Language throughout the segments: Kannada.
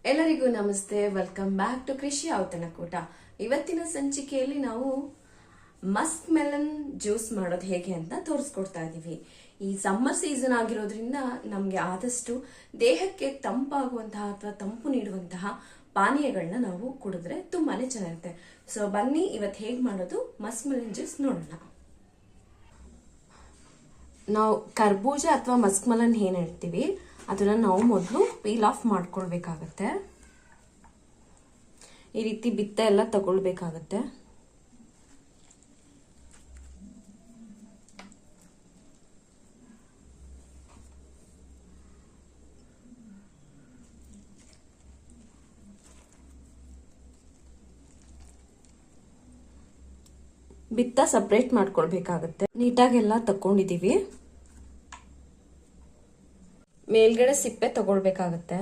ಎಲ್ಲರಿಗೂ ನಮಸ್ತೆ. ವೆಲ್ಕಮ್ ಬ್ಯಾಕ್ ಟು ಕೃಷಿ ಔತಣಕೂಟ. ಇವತ್ತಿನ ಸಂಚಿಕೆಯಲ್ಲಿ ನಾವು ಮಸ್ಕ್ ಮೆಲನ್ ಜ್ಯೂಸ್ ಮಾಡೋದು ಹೇಗೆ ಅಂತ ತೋರಿಸ್ಕೊಡ್ತಾ ಇದೀವಿ. ಈ ಸಮ್ಮರ್ ಸೀಸನ್ ಆಗಿರೋದ್ರಿಂದ ನಮ್ಗೆ ಆದಷ್ಟು ದೇಹಕ್ಕೆ ತಂಪಾಗುವಂತಹ ಅಥವಾ ತಂಪು ನೀಡುವಂತಹ ಪಾನೀಯಗಳನ್ನ ನಾವು ಕುಡಿದ್ರೆ ತುಂಬಾನೇ ಚೆನ್ನಾಗಿರುತ್ತೆ. ಸೊ ಬನ್ನಿ ಇವತ್ತು ಹೇಗೆ ಮಾಡೋದು ಮಸ್ಕ್ ಮೆಲನ್ ಜ್ಯೂಸ್ ನೋಡೋಣ. ನಾವು ಕರ್ಬೂಜ ಅಥವಾ ಮಸ್ಕ್ ಮೆಲನ್ ಏನ್ ಹೇಳ್ತೀವಿ ಅದನ್ನ ನಾವು ಮೊದಲು ಪೀಲ್ ಆಫ್ ಮಾಡ್ಕೊಳ್ಬೇಕಾಗತ್ತೆ. ಈ ರೀತಿ ಬಿತ್ತ ಎಲ್ಲ ತಗೊಳ್ಬೇಕಾಗತ್ತೆ. ಬಿತ್ತ ಸಪರೇಟ್ ಮಾಡ್ಕೊಳ್ಬೇಕಾಗತ್ತೆ. ನೀಟಾಗೆಲ್ಲ ತಕೊಂಡಿದೀವಿ. ಮೇಲ್ಗಡೆ ಸಿಪ್ಪೆ ತಗೊಳ್ಬೇಕಾಗತ್ತೆ.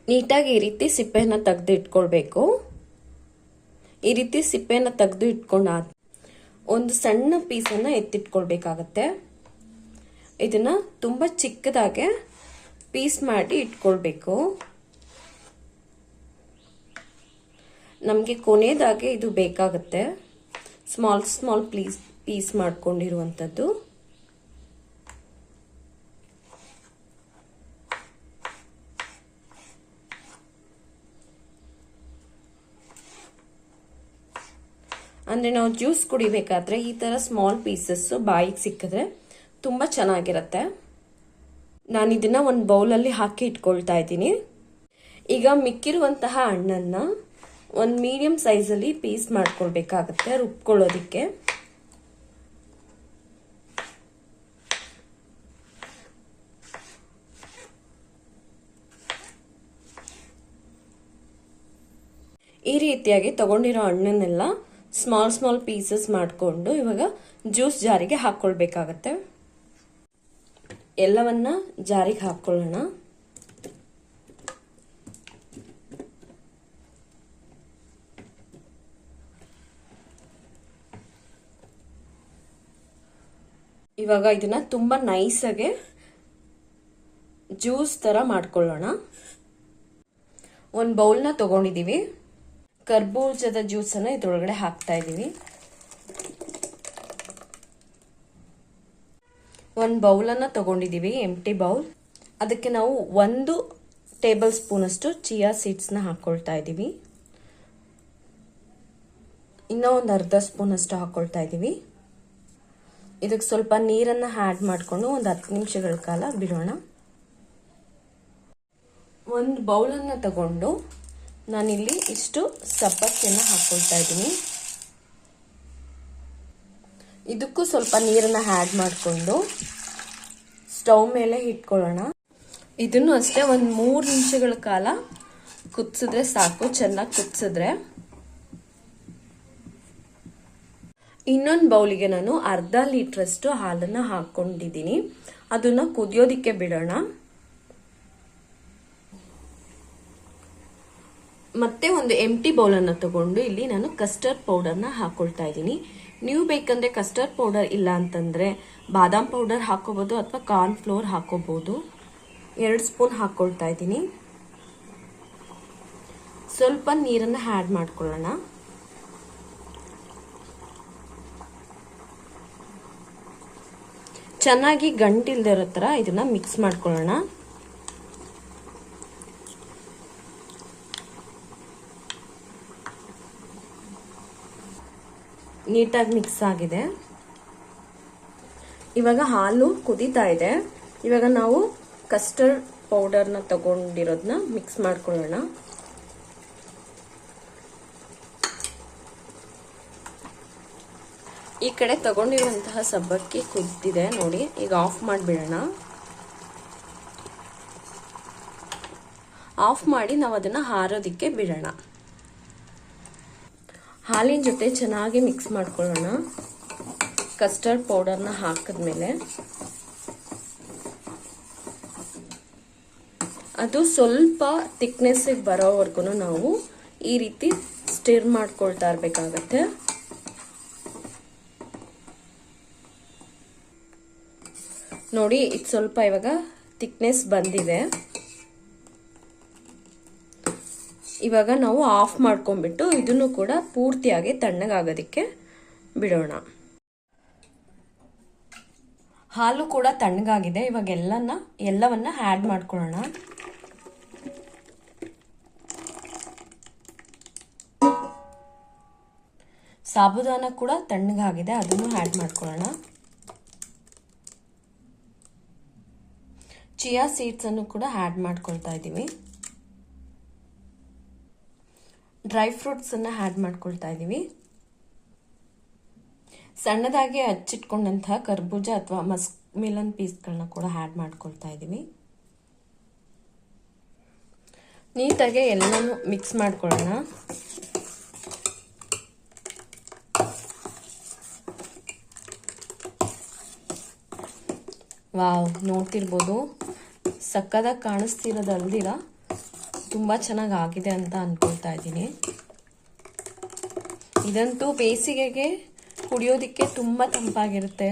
ನೀಟಾಗಿ ಈ ರೀತಿ ಸಿಪ್ಪೆನ ತೆಗೆದು ಇಟ್ಕೊಳ್ಬೇಕು. ಈ ರೀತಿ ಸಿಪ್ಪೆನ ತೆಗೆದು ಇಟ್ಕೊಂಡಾದ ಒಂದು ಸಣ್ಣ ಪೀಸನ್ನ ಎತ್ತಿಟ್ಕೊಳ್ಬೇಕಾಗತ್ತೆ. ಇದನ್ನ ತುಂಬಾ ಚಿಕ್ಕದಾಗೆ ಪೀಸ್ ಮಾಡಿ ಇಟ್ಕೊಳ್ಬೇಕು. ನಮ್ಗೆ ಕೊನೆಯದಾಗೆ ಇದು ಬೇಕಾಗತ್ತೆ. ಸ್ಮಾಲ್ ಪೀಸ್ ಮಾಡ್ಕೊಂಡಿರುವಂತದ್ದು. ಅಂದ್ರೆ ನಾವು ಜ್ಯೂಸ್ ಕುಡಿಬೇಕಾದ್ರೆ ಈ ತರ ಸ್ಮಾಲ್ ಪೀಸಸ್ ಬಾಯಿಗೆ ಸಿಕ್ಕಿದ್ರೆ ತುಂಬಾ ಚೆನ್ನಾಗಿರತ್ತೆ. ನಾನು ಇದನ್ನ ಒಂದು ಬೌಲಲ್ಲಿ ಹಾಕಿ ಇಟ್ಕೊಳ್ತಾ ಇದ್ದೀನಿ. ಈಗ ಮಿಕ್ಕಿರುವಂತಹ ಹಣ್ಣನ್ನ ಒಂದು ಮೀಡಿಯಂ ಸೈಜಲ್ಲಿ ಪೀಸ್ ಮಾಡ್ಕೊಳ್ಬೇಕಾಗತ್ತೆ ರುಬ್ಕೊಳ್ಳೋದಿಕ್ಕೆ. ಈ ರೀತಿಯಾಗಿ ತಗೊಂಡಿರೋ ಹಣ್ಣನ್ನೆಲ್ಲ ಸ್ಮಾಲ್ ಪೀಸಸ್ ಮಾಡಿಕೊಂಡು ಇವಾಗ ಜ್ಯೂಸ್ ಜಾರಿಗೆ ಹಾಕೊಳ್ಬೇಕಾಗತ್ತೆ. ಎಲ್ಲವನ್ನ ಜಾರಿಗೆ ಹಾಕೊಳ್ಳೋಣ. ಇವಾಗ ಇದನ್ನ ತುಂಬಾ ನೈಸ್ ಆಗಿ ಜ್ಯೂಸ್ ತರ ಮಾಡ್ಕೊಳ್ಳೋಣ. ಒಂದು ಬೌಲ್ನ ತಗೊಂಡಿದೀವಿ. ಕರ್ಬೂಜದ ಜ್ಯೂಸನ್ನ ಇದ್ರೊಳಗಡೆ ಹಾಕ್ತಾ ಇದೀವಿ. ಒಂದು ಬೌಲನ್ನ ತಗೊಂಡಿದೀವಿ, ಎಂಟಿ ಬೌಲ್. ಅದಕ್ಕೆ ನಾವು 1 ಟೇಬಲ್ ಸ್ಪೂನ್ ಅಷ್ಟು ಚಿಯಾ ಸೀಡ್ಸ್ ನ ಹಾಕೊಳ್ತಾ ಇದೀವಿ. ಇನ್ನೂ ಒಂದು ಅರ್ಧ ಸ್ಪೂನ್ ಅಷ್ಟು ಹಾಕೊಳ್ತಾ ಇದೀವಿ. ಇದಕ್ಕೆ ಸ್ವಲ್ಪ ನೀರನ್ನ ಆಡ್ ಮಾಡ್ಕೊಂಡು ಒಂದು 10 ನಿಮಿಷಗಳ ಕಾಲ ಬಿಡೋಣ. ಒಂದು ಬೌಲನ್ನ ತಗೊಂಡು ನಾನಿಲ್ಲಿ ಇಷ್ಟು ಸಬ್ಬಕ್ಕಿಯನ್ನ ಹಾಕೊಳ್ತಾ ಇದ್ದೀನಿ. ಇದಕ್ಕೂ ಸ್ವಲ್ಪ ನೀರನ್ನ ಆಡ್ ಮಾಡಿಕೊಂಡು ಸ್ಟವ್ ಮೇಲೆ ಇಟ್ಕೊಳ್ಳೋಣ. ಇದನ್ನು ಅಷ್ಟೇ ಒಂದು 3 ನಿಮಿಷಗಳ ಕಾಲ ಕುದಿಸಿದ್ರೆ ಸಾಕು. ಚೆನ್ನಾಗಿ ಕುದಿಸಿದ್ರೆ ಇನ್ನೊಂದು ಬೌಲಿಗೆ ನಾನು ಅರ್ಧ ಲೀಟರ್ ಅಷ್ಟು ಹಾಲನ್ನ ಹಾಕೊಂಡಿದ್ದೀನಿ. ಅದನ್ನ ಕುದಿಯೋದಿಕ್ಕೆ ಬಿಡೋಣ. ಮತ್ತೆ ಒಂದು ಎಂಟಿ ಬೌಲ್ ಅನ್ನ ತಗೊಂಡು ಇಲ್ಲಿ ನಾನು ಕಸ್ಟರ್ಡ್ ಪೌಡರ್ನ ಹಾಕೊಳ್ತಾ ಇದ್ದೀನಿ. ನೀವು ಬೇಕಂದ್ರೆ ಕಸ್ಟರ್ಡ್ ಪೌಡರ್ ಇಲ್ಲ ಅಂತಂದ್ರೆ ಬಾದಾಮ್ ಪೌಡರ್ ಹಾಕೋಬಹುದು ಅಥವಾ ಕಾರ್ನ್ ಫ್ಲೋರ್ ಹಾಕೋಬಹುದು. 2 ಸ್ಪೂನ್ ಹಾಕೊಳ್ತಾ ಇದ್ದೀನಿ. ಸ್ವಲ್ಪ ನೀರನ್ನ ಆಡ್ ಮಾಡ್ಕೊಳ್ಳೋಣ. ಚೆನ್ನಾಗಿ ಗಂಟಿಲ್ದೇ ಇರೋ ತರ ಇದನ್ನ ಮಿಕ್ಸ್ ಮಾಡ್ಕೊಳ್ಳೋಣ. ನೀಟಾಗಿ ಮಿಕ್ಸ್ ಆಗಿದೆ. ಇವಾಗ ಹಾಲು ಕುದೀತಾ ಇದೆ. ಇವಾಗ ನಾವು ಕಸ್ಟರ್ಡ್ ಪೌಡರ್ನ ತಗೊಂಡಿರೋದನ್ನ ಮಿಕ್ಸ್ ಮಾಡ್ಕೊಳ್ಳೋಣ. ಈ ಕಡೆ ತಗೊಂಡಿರುವಂತಹ ಸಬ್ಬಕ್ಕಿ ಕುದಿದಿದೆ ನೋಡಿ. ಈಗ ಆಫ್ ಮಾಡಿಬಿಡೋಣ. ಆಫ್ ಮಾಡಿ ನಾವು ಅದನ್ನ ಹಾರೋದಿಕ್ಕೆ ಬಿಡೋಣ. ಹಾಲಿನ ಜೊತೆ ಚೆನ್ನಾಗಿ ಮಿಕ್ಸ್ ಮಾಡ್ಕೊಳ್ಳೋಣ. ಕಸ್ಟರ್ಡ್ ಪೌಡರ್ನ ಹಾಕಿದ್ಮೇಲೆ ಅದು ಸ್ವಲ್ಪ ಥಿಕ್ನೆಸ್ಸಿಗೆ ಬರೋವರೆಗೂ ನಾವು ಈ ರೀತಿ ಸ್ಟಿರ್ ಮಾಡ್ಕೊಳ್ತಾ ಇರಬೇಕಾಗತ್ತೆ. ನೋಡಿ, ಇದು ಸ್ವಲ್ಪ ಇವಾಗ ಥಿಕ್ನೆಸ್ ಬಂದಿದೆ. ಇವಾಗ ನಾವು ಆಫ್ ಮಾಡ್ಕೊಂಡ್ಬಿಟ್ಟು ಇದನ್ನು ಕೂಡ ಪೂರ್ತಿಯಾಗಿ ತಣ್ಣಗಾಗೋದಕ್ಕೆ ಬಿಡೋಣ. ಹಾಲು ಕೂಡ ತಣ್ಣಗಾಗಿದೆ. ಇವಾಗ ಎಲ್ಲವನ್ನ ಆ್ಯಡ್ ಮಾಡ್ಕೊಳ್ಳೋಣ. ಸಾಬುದಾನ ಕೂಡ ತಣ್ಣಗಾಗಿದೆ, ಅದನ್ನು ಆ್ಯಡ್ ಮಾಡ್ಕೊಳ್ಳೋಣ. ಚಿಯಾ ಸೀಡ್ಸ್ ಅನ್ನು ಕೂಡ ಆ್ಯಡ್ ಮಾಡ್ಕೊಳ್ತಾ ಇದ್ದೀವಿ. ಡ್ರೈ ಫ್ರೂಟ್ಸ್ ಅನ್ನ ಆ್ಯಡ್ ಮಾಡ್ಕೊಳ್ತಾ ಇದ್ದೀವಿ. ಸಣ್ಣದಾಗಿ ಹಚ್ಚಿಟ್ಕೊಂಡಂತಹ ಕರ್ಬೂಜ ಅಥವಾ ಮಸ್ಕ್ ಮೆಲನ್ ಪೀಸ್ಗಳನ್ನ ಕೂಡ ಆ್ಯಡ್ ಮಾಡ್ಕೊಳ್ತಾ ಇದ್ದೀವಿ. ನೀಟಾಗಿ ಎಲ್ಲನೂ ಮಿಕ್ಸ್ ಮಾಡ್ಕೊಳ್ಳೋಣ. ವಾವ್, ನೋಡ್ತಿರ್ಬೋದು, ಸಕ್ಕದಾಗಿ ಕಾಣಿಸ್ತಿರೋದಲ್ದಿರ ತುಂಬ ಚೆನ್ನಾಗಿ ಆಗಿದೆ ಅಂತ ಅನ್ಕೊಳ್ತಾ ಇದ್ದೀನಿ. ಇದಂತೂ ಬೇಸಿಗೆಗೆ ಕುಡಿಯೋದಕ್ಕೆ ತುಂಬ ತಂಪಾಗಿರುತ್ತೆ.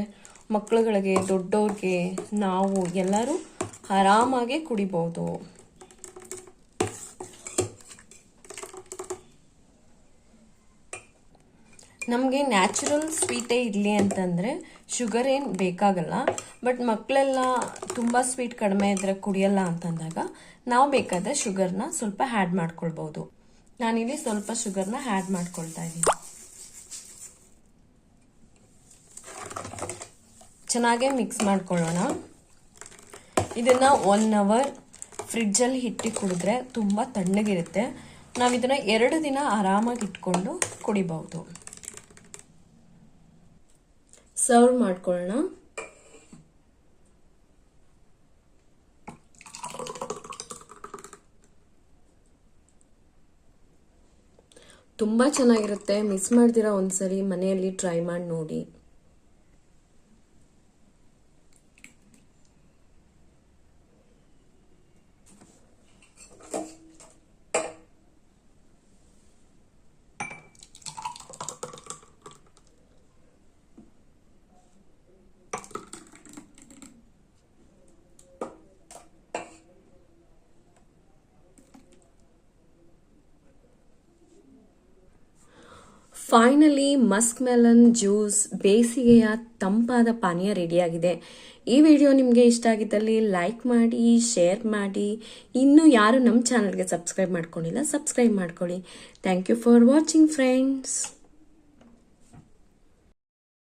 ಮಕ್ಕಳುಗಳಿಗೆ, ದೊಡ್ಡವ್ರಿಗೆ, ನಾವು ಎಲ್ಲರೂ ಆರಾಮಾಗಿ ಕುಡಿಬಹುದು. ನಮಗೆ ನ್ಯಾಚುರಲ್ ಸ್ವೀಟೇ ಇರಲಿ ಅಂತಂದರೆ ಶುಗರ್ ಏನು ಬೇಕಾಗಲ್ಲ. ಬಟ್ ಮಕ್ಕಳೆಲ್ಲ ತುಂಬ ಸ್ವೀಟ್ ಕಡಿಮೆ ಇದ್ರೆ ಕುಡಿಯಲ್ಲ ಅಂತಂದಾಗ ನಾವು ಬೇಕಾದರೆ ಶುಗರ್ನ ಸ್ವಲ್ಪ ಆ್ಯಡ್ ಮಾಡ್ಕೊಳ್ಬೋದು. ನಾನಿಲ್ಲಿ ಸ್ವಲ್ಪ ಶುಗರ್ನ ಆ್ಯಡ್ ಮಾಡ್ಕೊಳ್ತಾ ಇದ್ದೀನಿ. ಚೆನ್ನಾಗೇ ಮಿಕ್ಸ್ ಮಾಡ್ಕೊಳ್ಳೋಣ. ಇದನ್ನು 1 ಅವರ್ ಫ್ರಿಡ್ಜಲ್ಲಿ ಇಟ್ಟು ಕುಡಿದ್ರೆ ತುಂಬ ತಣ್ಣಗಿರುತ್ತೆ. ನಾವು ಇದನ್ನು 2 ದಿನ ಆರಾಮಾಗಿ ಇಟ್ಕೊಂಡು ಕುಡಿಬಹುದು. ಸರ್ವ್ ಮಾಡ್ಕೊಳ್ಳೋಣ. ತುಂಬ ಚೆನ್ನಾಗಿರುತ್ತೆ. ಮಿಸ್ ಮಾಡ್ದಿರಾ ಒಂದ್ಸರಿ ಮನೆಯಲ್ಲಿ ಟ್ರೈ ಮಾಡಿ ನೋಡಿ. ಫೈನಲಿ ಮಸ್ಕ್ ಮೆಲನ್ ಜ್ಯೂಸ್ ಬೇಸಿಗೆಯ ತಂಪಾದ ಪಾನೀಯ ರೆಡಿಯಾಗಿದೆ. ಈ ವಿಡಿಯೋ ನಿಮಗೆ ಇಷ್ಟ ಆಗಿದ್ದಲ್ಲಿ ಲೈಕ್ ಮಾಡಿ, ಶೇರ್ ಮಾಡಿ. ಇನ್ನೂ ಯಾರು ನಮ್ಮ ಚಾನಲ್ಗೆ ಸಬ್ಸ್ಕ್ರೈಬ್ ಮಾಡ್ಕೊಂಡಿಲ್ಲ, ಸಬ್ಸ್ಕ್ರೈಬ್ ಮಾಡ್ಕೊಳ್ಳಿ. Thank you for watching friends.